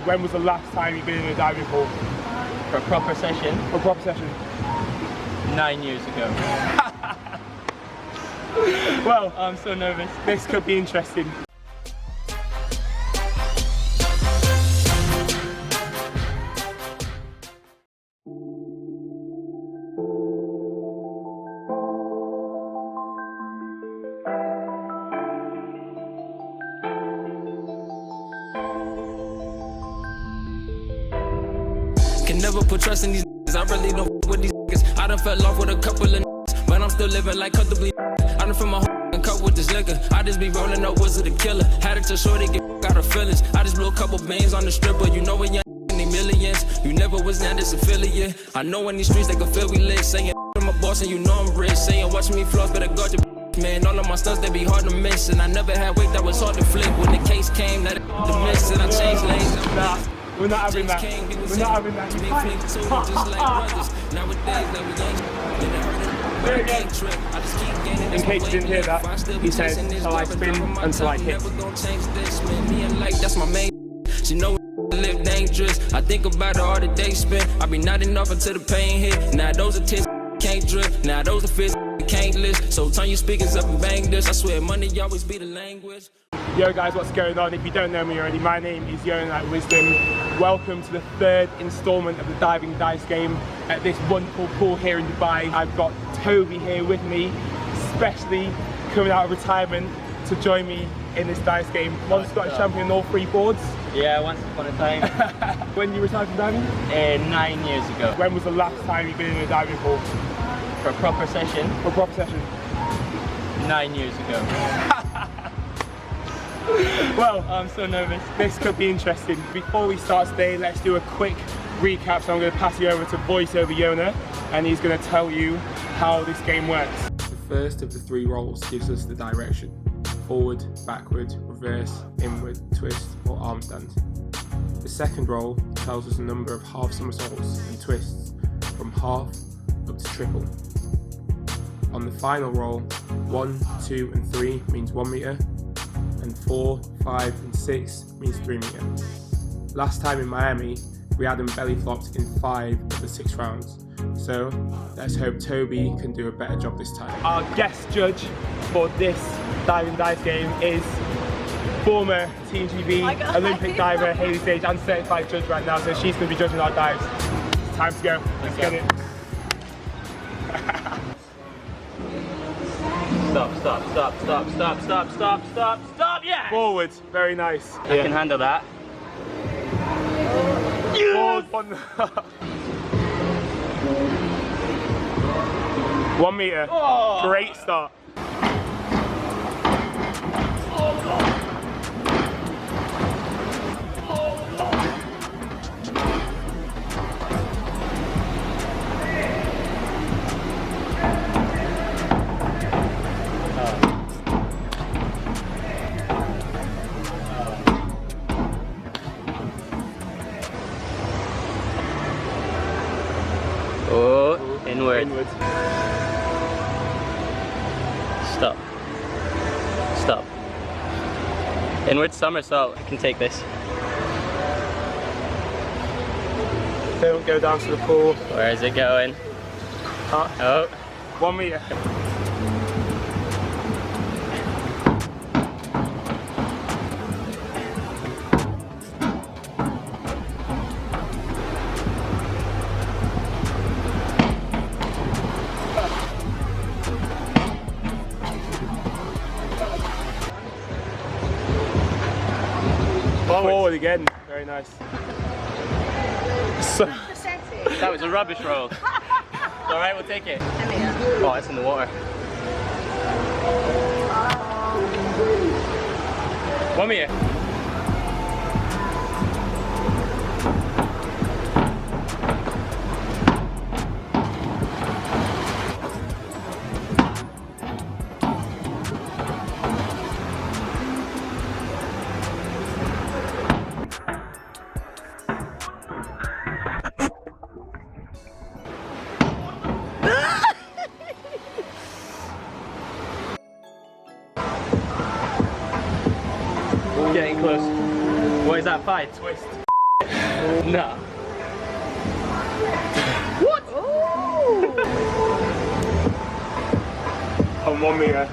when was the last time you've been in a diving pool? For a proper session? For a proper session? 9 years ago. Well, I'm so nervous. this could be interesting. Can never put trust in these niggas. I really don't f with these niggas. I done fell off with a couple of niggas, but I'm still living like comfortably. I done fill my whole cup with this liquor. I just be rolling up woods of the killer. Had it to shorty get out of feelings. I just blew a couple bands on the stripper. You know when you need millions. You never was down this affiliate. I know in these streets they can feel we lit. Saying I'm a boss and you know I'm rich. Saying watch me floss, better guard your man. All of my stunts they be hard to miss. And I never had weight that was hard to flip. When the case came, that the miss and I changed lanes. Nah, we're not having that. We're not having that. In case you didn't hear that, he says, "Till I spin until I hit." That's my main. She know live dangerous. I think about it all the day spent. I be nodding off until the pain hit. Now those are tears can't drip. Now those are fits can't list. So turn your speakers up and bang this. I swear money always be the language. Yo guys, what's going on? If you don't know me already, my name is Yona Wisdom. Welcome to the third installment of the diving dice game at this wonderful pool here in Dubai. I've got Toby here with me, especially coming out of retirement to join me in this dice game. Once Scottish champion on all three boards. Yeah, once upon a time. When you retired from diving? 9 years ago. When was the last time you've been in a diving pool? For a proper session? For a proper session? 9 years ago. Well, I'm so nervous. this could be interesting. Before we start today, let's do a quick recap. So I'm going to pass you over to voiceover Yona, and he's going to tell you how this game works. The first of the three rolls gives us the direction: forward, backward, reverse, inward, twist, or arm stand. The second roll tells us a number of half somersaults and twists from half up to triple. On the final roll, 1, 2, and 3 means 1 meter, and 4, 5, and 6 means 3 meter. Last time in Miami, we had them belly flopped in 5 of the 6 rounds. So let's hope Toby can do a better job this time. Our guest judge for this diving dice game is former Team GB Olympic diver Hayley Sage, and certified judge right now, so she's going to be judging our dives. It's time to go. Let's get it. Stop, yeah! Forward, very nice. I can handle that. Forward, 1 meter. Oh. Great start. Oh, inward. Inward. Stop. Inward somersault. I can take this. Don't go down to the pool. Where is it going? Oh. 1 meter. Forward again. Very nice. So, That was a rubbish roll. Alright, we'll take it. Oh, it's in the water. 1 meter. Getting close. What is that, 5? twist. No. What? On 1 meter.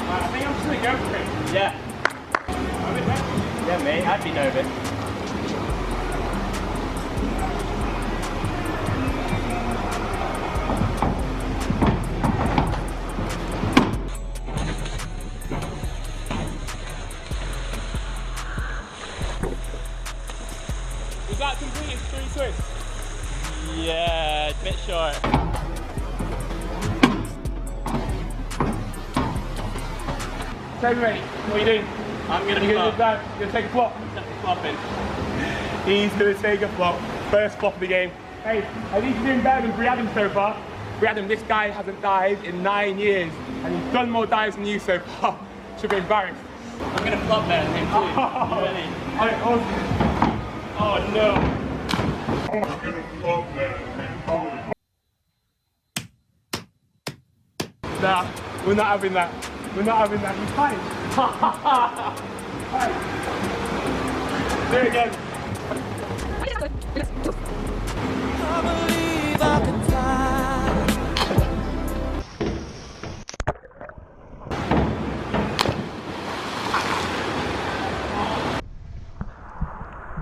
I think I'm just gonna go for it. Yeah. Yeah, mate, I'd be nervous. Is that completed 3 twists? Yeah, a bit short. Toby, mate, what are you doing? I'm gonna You're gonna flop. do that? You're gonna take a flop? Flopping. He's gonna take a flop. First flop of the game. Hey, I think you're doing better than Briadam so far. Briadam, this guy hasn't dived in 9 years, and he's done more dives than you so far. Should be embarrassed. I'm gonna flop better than him too. You ready? Alright, awesome. Oh no. Nah, we're not having that. We're not having that. He's fine. Fine. Do it again. I believe I can fly.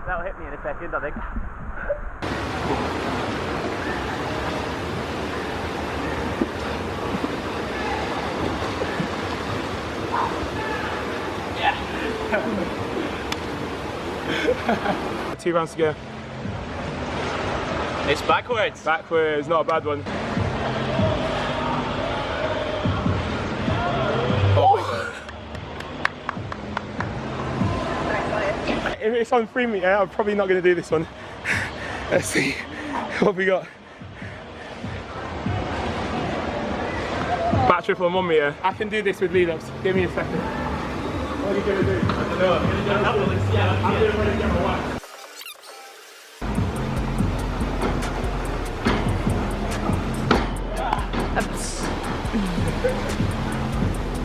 That'll hit me in a second, I think. Yeah. 2 rounds to go. It's backwards. Backwards, not a bad one. If it's on 3 meter, I'm probably not going to do this one. Let's see what we got. Back triple on 1 meter. I can do this with lead ups. Give me a second. What are you going to do? I don't know. I'm going to do a double and see how I'm doing when I get my wax.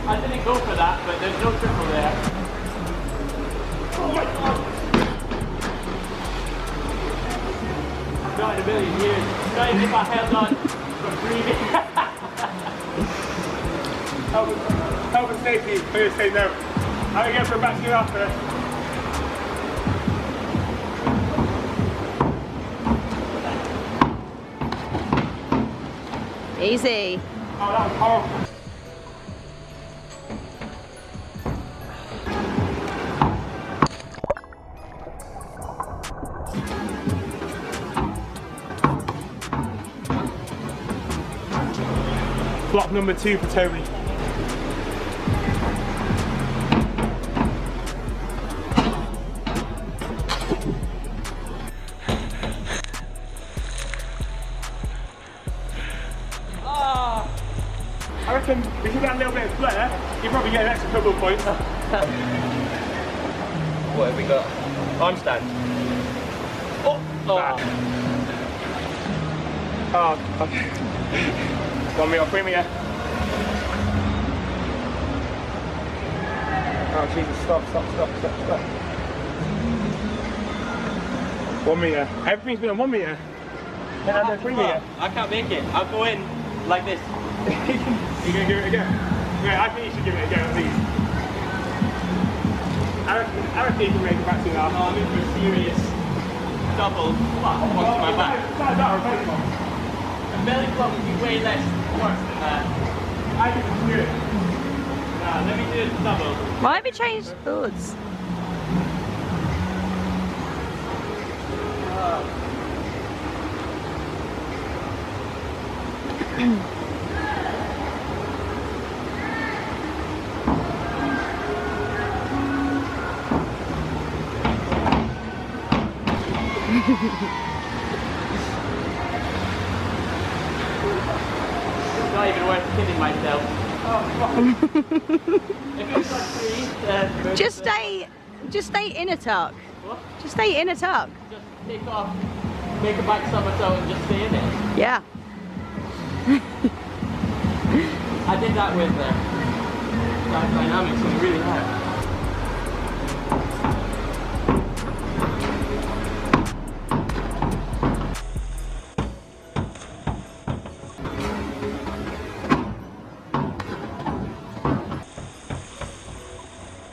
I didn't go for that, but there's no triple there. Oh my god! Not in a million years. Not even if I held on from breathing. Health and safety, I'm going to say no. I'm going to go for a back to after. Easy. Oh, that was horrible. Flop number 2 for Toby. I reckon if you get a little bit of flair, you probably get an extra couple of points. What have we got? Arm stand. Oh! Oh, okay. 1 meter, 3 meter. Oh Jesus, stop. 1 meter. Everything's been on 1 meter. Then I do 3 meter. I can't make it. I'll go in like this. You're going to give it a go? Yeah, I think you should give it a go at least. I reckon you can make it back to that. No, I'm in for a serious double flop onto my back. That or a belly flop. A belly flop would be way less worse than that. I think you can do it. Nah, let me do a double. Why have you changed boards? It's not even worth kidding myself. If it was like 3, then Just stay in a tuck. what? Just stay in a tuck. Just take off, make a back somersault and just stay in it. Yeah. I did that with dynamics and it really hurt.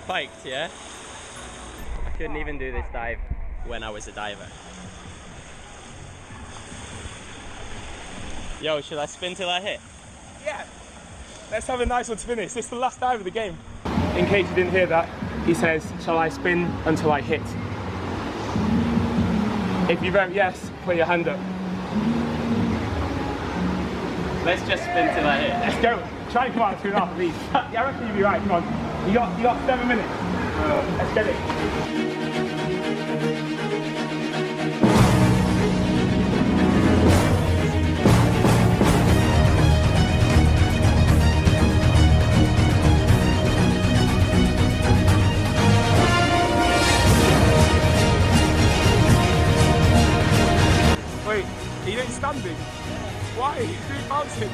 Spiked, yeah? I couldn't even do this dive when I was a diver. Yo, should I spin till I hit? Yeah. Let's have a nice one to finish. This is the last dive of the game. In case you didn't hear that, he says, shall I spin until I hit? If you vote yes, put your hand up. Let's just spin till I hit. Let's go. Try and come out 2.5 at least. Yeah, I reckon you'll be right. Come on. You got 7 minutes. Let's get it. Wait, are you standing? Why? Are you bouncing?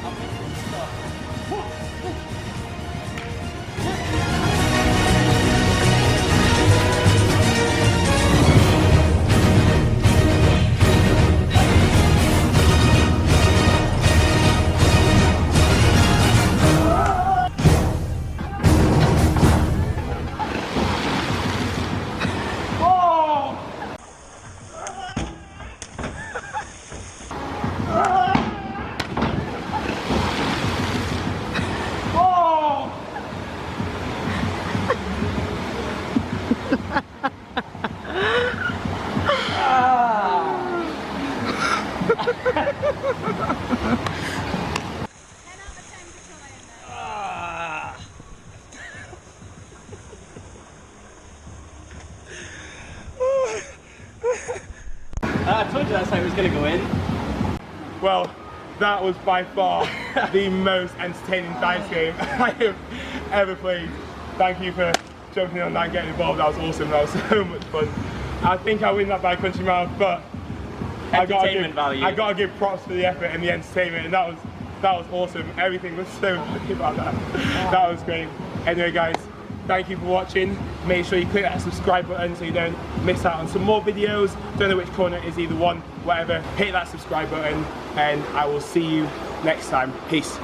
I told you that's how it was going to go in. Well, that was by far the most entertaining dice game I have ever played. Thank you for jumping on that and getting involved. That was awesome. That was so much fun. I think I win that by a country mile, but I gotta give props for the effort and the entertainment, and that was awesome. Everything was so funny about that. That was great. Anyway, guys, thank you for watching. Make sure you click that subscribe button so you don't miss out on some more videos. Don't know which corner is, either one, whatever. Hit that subscribe button, and I will see you next time. Peace.